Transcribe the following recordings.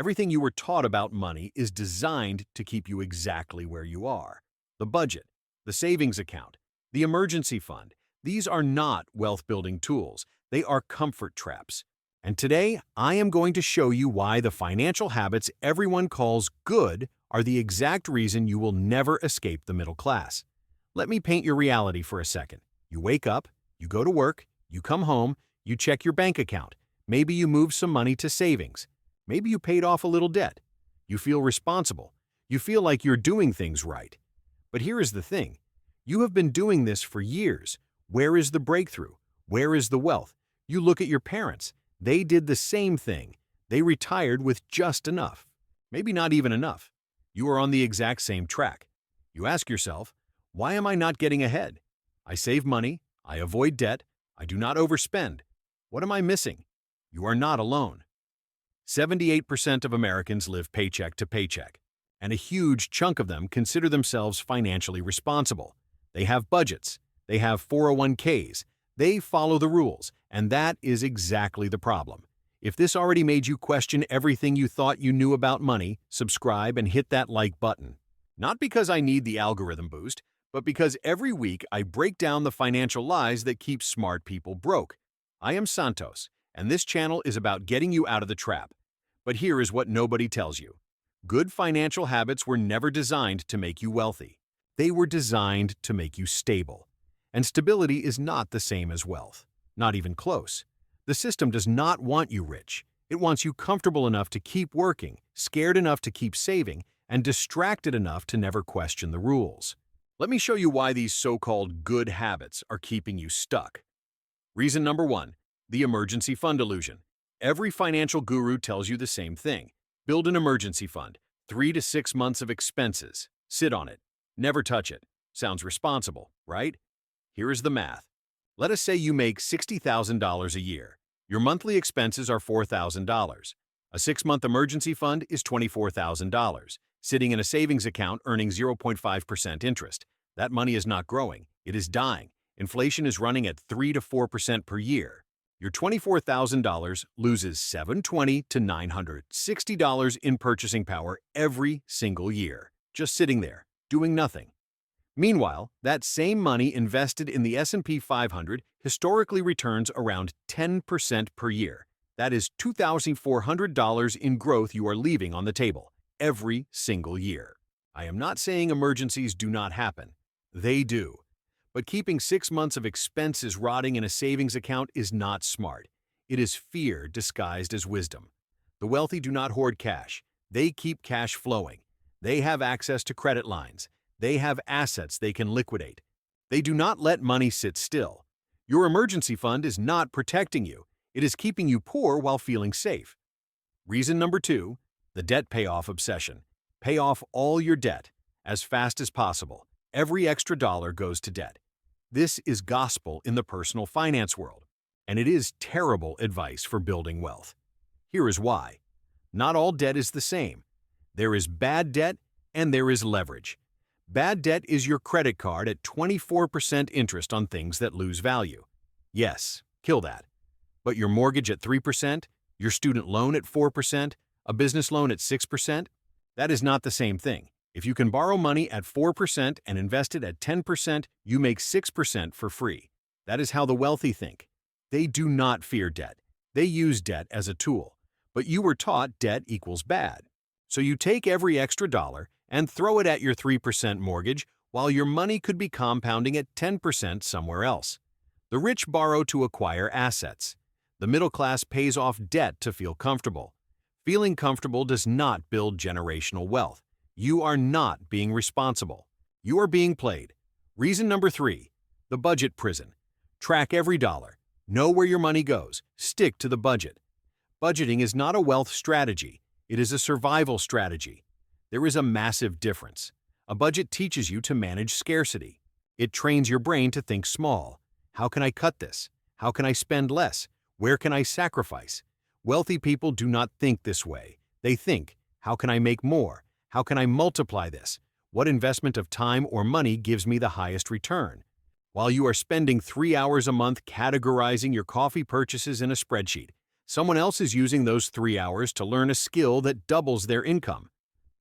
Everything you were taught about money is designed to keep you exactly where you are. The budget, the savings account, the emergency fund, these are not wealth-building tools. They are comfort traps. And today, I am going to show you why the financial habits everyone calls good are the exact reason you will never escape the middle class. Let me paint your reality for a second. You wake up, you go to work, you come home, you check your bank account. Maybe you move some money to savings. Maybe you paid off a little debt. You feel responsible. You feel like you're doing things right. But here is the thing. You have been doing this for years. Where is the breakthrough? Where is the wealth? You look at your parents. They did the same thing. They retired with just enough. Maybe not even enough. You are on the exact same track. You ask yourself, why am I not getting ahead? I save money. I avoid debt. I do not overspend. What am I missing? You are not alone. 78% of Americans live paycheck to paycheck, and a huge chunk of them consider themselves financially responsible. They have budgets. They have 401ks. They follow the rules, and that is exactly the problem. If this already made you question everything you thought you knew about money, subscribe and hit that like button. Not because I need the algorithm boost, but because every week I break down the financial lies that keep smart people broke. I am Santos, and this channel is about getting you out of the trap. But here is what nobody tells you. Good financial habits were never designed to make you wealthy. They were designed to make you stable. And stability is not the same as wealth. Not even close. The system does not want you rich. It wants you comfortable enough to keep working, scared enough to keep saving, and distracted enough to never question the rules. Let me show you why these so-called good habits are keeping you stuck. Reason number 1, the emergency fund illusion. Every financial guru tells you the same thing. Build an emergency fund, 3 to 6 months of expenses. Sit on it. Never touch it. Sounds responsible, right? Here is the math. Let us say you make $60,000 a year. Your monthly expenses are $4,000. A 6-month emergency fund is $24,000, sitting in a savings account earning 0.5% interest. That money is not growing. It is dying. Inflation is running at 3 to 4% per year. Your $24,000 loses $720 to $960 in purchasing power every single year, just sitting there, doing nothing. Meanwhile, that same money invested in the S&P 500 historically returns around 10% per year. That is $2,400 in growth you are leaving on the table every single year. I am not saying emergencies do not happen. They do. But keeping 6 months of expenses rotting in a savings account is not smart. It is fear disguised as wisdom. The wealthy do not hoard cash. They keep cash flowing. They have access to credit lines. They have assets they can liquidate. They do not let money sit still. Your emergency fund is not protecting you. It is keeping you poor while feeling safe. Reason number 2, the debt payoff obsession. Pay off all your debt as fast as possible. Every extra dollar goes to debt. This is gospel in the personal finance world, and it is terrible advice for building wealth. Here is why. Not all debt is the same. There is bad debt and there is leverage. Bad debt is your credit card at 24% interest on things that lose value. Yes, kill that. But your mortgage at 3%, your student loan at 4%, a business loan at 6%, that is not the same thing. If you can borrow money at 4% and invest it at 10%, you make 6% for free. That is how the wealthy think. They do not fear debt. They use debt as a tool. But you were taught debt equals bad. So you take every extra dollar and throw it at your 3% mortgage while your money could be compounding at 10% somewhere else. The rich borrow to acquire assets. The middle class pays off debt to feel comfortable. Feeling comfortable does not build generational wealth. You are not being responsible. You are being played. Reason number 3, the budget prison. Track every dollar. Know where your money goes. Stick to the budget. Budgeting is not a wealth strategy. It is a survival strategy. There is a massive difference. A budget teaches you to manage scarcity. It trains your brain to think small. How can I cut this? How can I spend less? Where can I sacrifice? Wealthy people do not think this way. They think, how can I make more? How can I multiply this? What investment of time or money gives me the highest return? While you are spending 3 hours a month categorizing your coffee purchases in a spreadsheet, Someone else is using those 3 hours to learn a skill that doubles their income.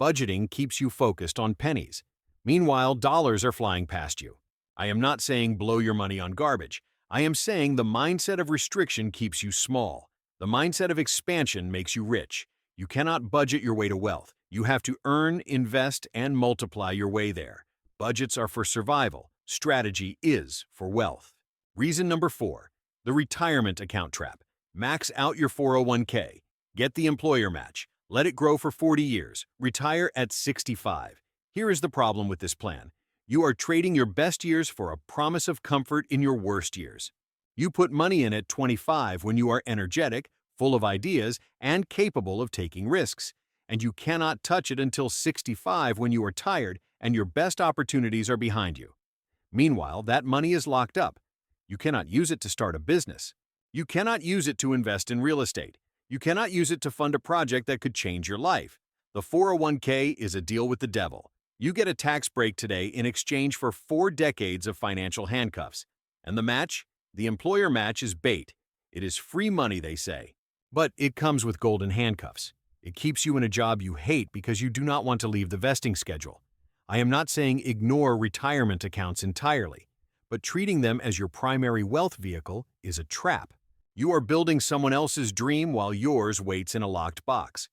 Budgeting keeps you focused on pennies. Meanwhile, dollars are flying past you. I am not saying blow your money on garbage. I am saying the mindset of restriction keeps you small. The mindset of expansion makes you rich. You cannot budget your way to wealth. You have to earn, invest, and multiply your way there. Budgets are for survival. Strategy is for wealth. Reason number 4, the retirement account trap. Max out your 401k. Get the employer match. Let it grow for 40 years. Retire at 65. Here is the problem with this plan. You are trading your best years for a promise of comfort in your worst years. You put money in at 25 when you are energetic, full of ideas, and capable of taking risks. And you cannot touch it until 65 when you are tired and your best opportunities are behind you. Meanwhile, that money is locked up. You cannot use it to start a business. You cannot use it to invest in real estate. You cannot use it to fund a project that could change your life. The 401k is a deal with the devil. You get a tax break today in exchange for 4 decades of financial handcuffs. And the match? The employer match is bait. It is free money, they say. But it comes with golden handcuffs. It keeps you in a job you hate because you do not want to leave the vesting schedule. I am not saying ignore retirement accounts entirely, but treating them as your primary wealth vehicle is a trap. You are building someone else's dream while yours waits in a locked box.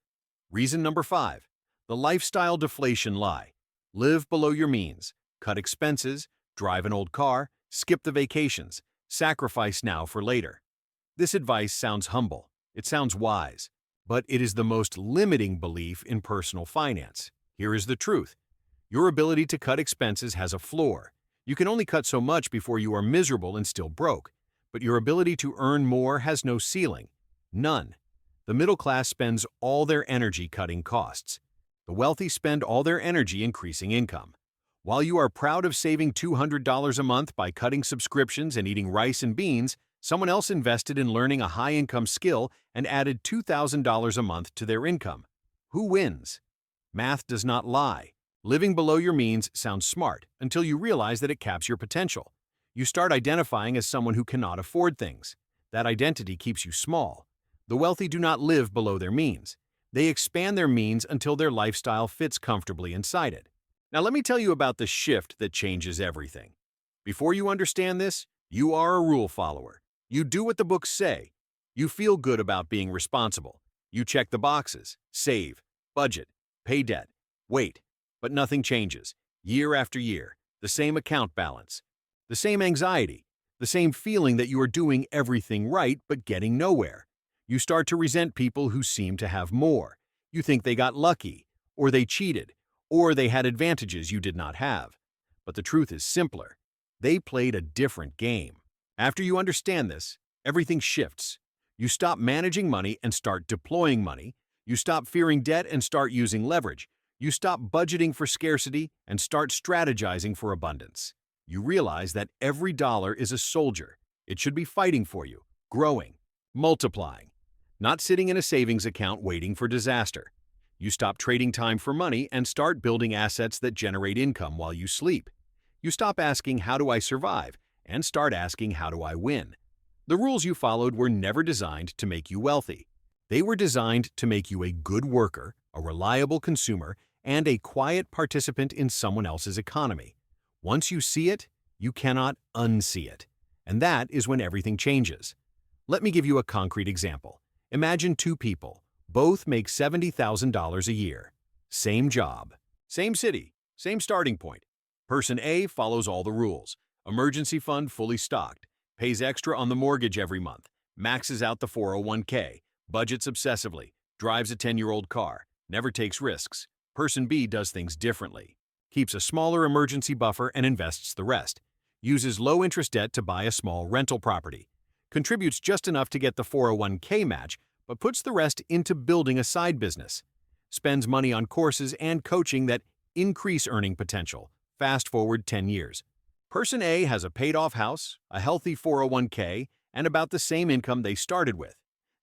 Reason number 5, the lifestyle deflation lie. Live below your means, cut expenses, drive an old car, skip the vacations, sacrifice now for later. This advice sounds humble, it sounds wise, but it is the most limiting belief in personal finance. Here is the truth. Your ability to cut expenses has a floor. You can only cut so much before you are miserable and still broke. But your ability to earn more has no ceiling. None. The middle class spends all their energy cutting costs. The wealthy spend all their energy increasing income. While you are proud of saving $200 a month by cutting subscriptions and eating rice and beans, someone else invested in learning a high-income skill and added $2,000 a month to their income. Who wins? Math does not lie. Living below your means sounds smart until you realize that it caps your potential. You start identifying as someone who cannot afford things. That identity keeps you small. The wealthy do not live below their means. They expand their means until their lifestyle fits comfortably inside it. Now let me tell you about the shift that changes everything. Before you understand this, you are a rule follower. You do what the books say. You feel good about being responsible. You check the boxes, save, budget, pay debt, wait. But nothing changes. Year after year, the same account balance, the same anxiety, the same feeling that you are doing everything right but getting nowhere. You start to resent people who seem to have more. You think they got lucky, or they cheated, or they had advantages you did not have. But the truth is simpler. They played a different game. After you understand this, everything shifts. You stop managing money and start deploying money. You stop fearing debt and start using leverage. You stop budgeting for scarcity and start strategizing for abundance. You realize that every dollar is a soldier. It should be fighting for you, growing, multiplying, not sitting in a savings account waiting for disaster. You stop trading time for money and start building assets that generate income while you sleep. You stop asking, "How do I survive?" and start asking, "How do I win?" The rules you followed were never designed to make you wealthy. They were designed to make you a good worker, a reliable consumer, and a quiet participant in someone else's economy. Once you see it, you cannot unsee it. And that is when everything changes. Let me give you a concrete example. Imagine 2 people. Both make $70,000 a year. Same job. Same city. Same starting point. Person A follows all the rules. Emergency fund fully stocked. Pays extra on the mortgage every month. Maxes out the 401k. Budgets obsessively. Drives a 10-year-old car. Never takes risks. Person B does things differently. Keeps a smaller emergency buffer and invests the rest. Uses low-interest debt to buy a small rental property. Contributes just enough to get the 401k match, but puts the rest into building a side business. Spends money on courses and coaching that increase earning potential. Fast forward 10 years. Person A has a paid-off house, a healthy 401k, and about the same income they started with.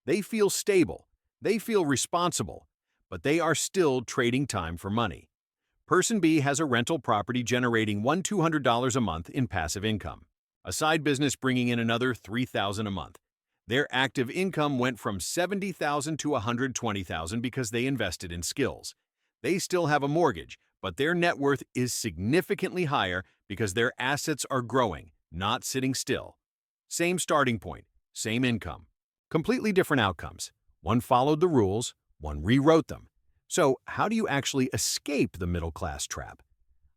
They feel stable. They feel responsible. But they are still trading time for money. Person B has a rental property generating $200 a month in passive income, a side business bringing in another $3,000 a month. Their active income went from 70,000 to 120,000 because they invested in skills. They still have a mortgage, but their net worth is significantly higher because their assets are growing, not sitting still. Same starting point, same income. Completely different outcomes. One followed the rules, one rewrote them. So, how do you actually escape the middle class trap?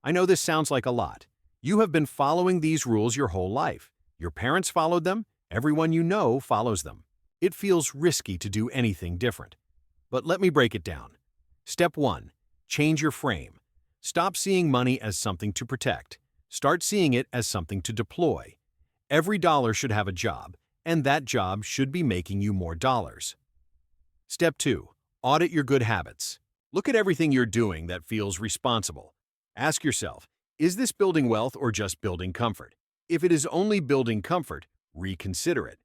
I know this sounds like a lot. You have been following these rules your whole life. Your parents followed them, everyone you know follows them. It feels risky to do anything different. But let me break it down. Step 1. Change your frame. Stop seeing money as something to protect. Start seeing it as something to deploy. Every dollar should have a job, and that job should be making you more dollars. Step 2. Audit your good habits. Look at everything you're doing that feels responsible. Ask yourself, is this building wealth or just building comfort? If it is only building comfort, reconsider it.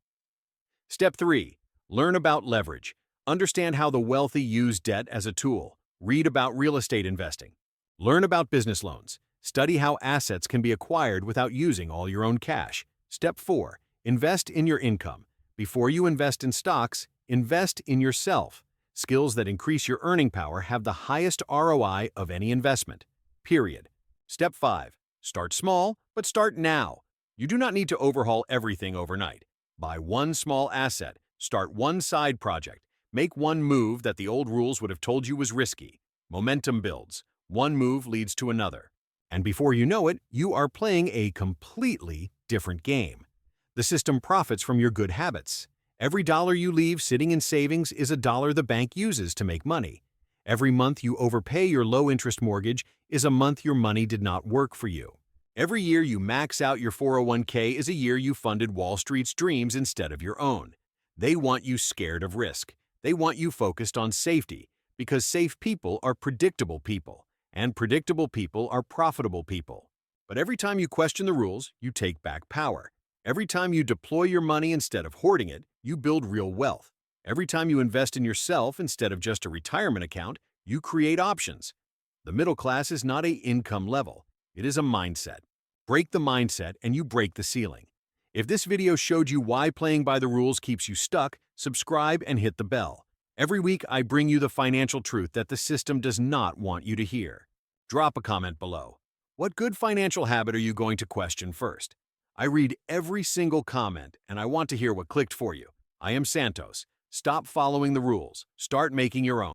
Step 3. Learn about leverage. Understand how the wealthy use debt as a tool. Read about real estate investing. Learn about business loans. Study how assets can be acquired without using all your own cash. Step 4. Invest in your income. Before you invest in stocks, invest in yourself. Skills that increase your earning power have the highest ROI of any investment. Period. Step 5. Start small, but start now. You do not need to overhaul everything overnight. Buy one small asset, start one side project, make one move that the old rules would have told you was risky. Momentum builds. One move leads to another. And before you know it, you are playing a completely different game. The system profits from your good habits. Every dollar you leave sitting in savings is a dollar the bank uses to make money. Every month you overpay your low-interest mortgage is a month your money did not work for you. Every year you max out your 401k is a year you funded Wall Street's dreams instead of your own. They want you scared of risk. They want you focused on safety, because safe people are predictable people, and predictable people are profitable people. But every time you question the rules, you take back power. Every time you deploy your money instead of hoarding it, you build real wealth. Every time you invest in yourself instead of just a retirement account, you create options. The middle class is not an income level. It is a mindset. Break the mindset and you break the ceiling. If this video showed you why playing by the rules keeps you stuck, subscribe and hit the bell. Every week I bring you the financial truth that the system does not want you to hear. Drop a comment below. What good financial habit are you going to question first? I read every single comment and I want to hear what clicked for you. I am Santos. Stop following the rules. Start making your own.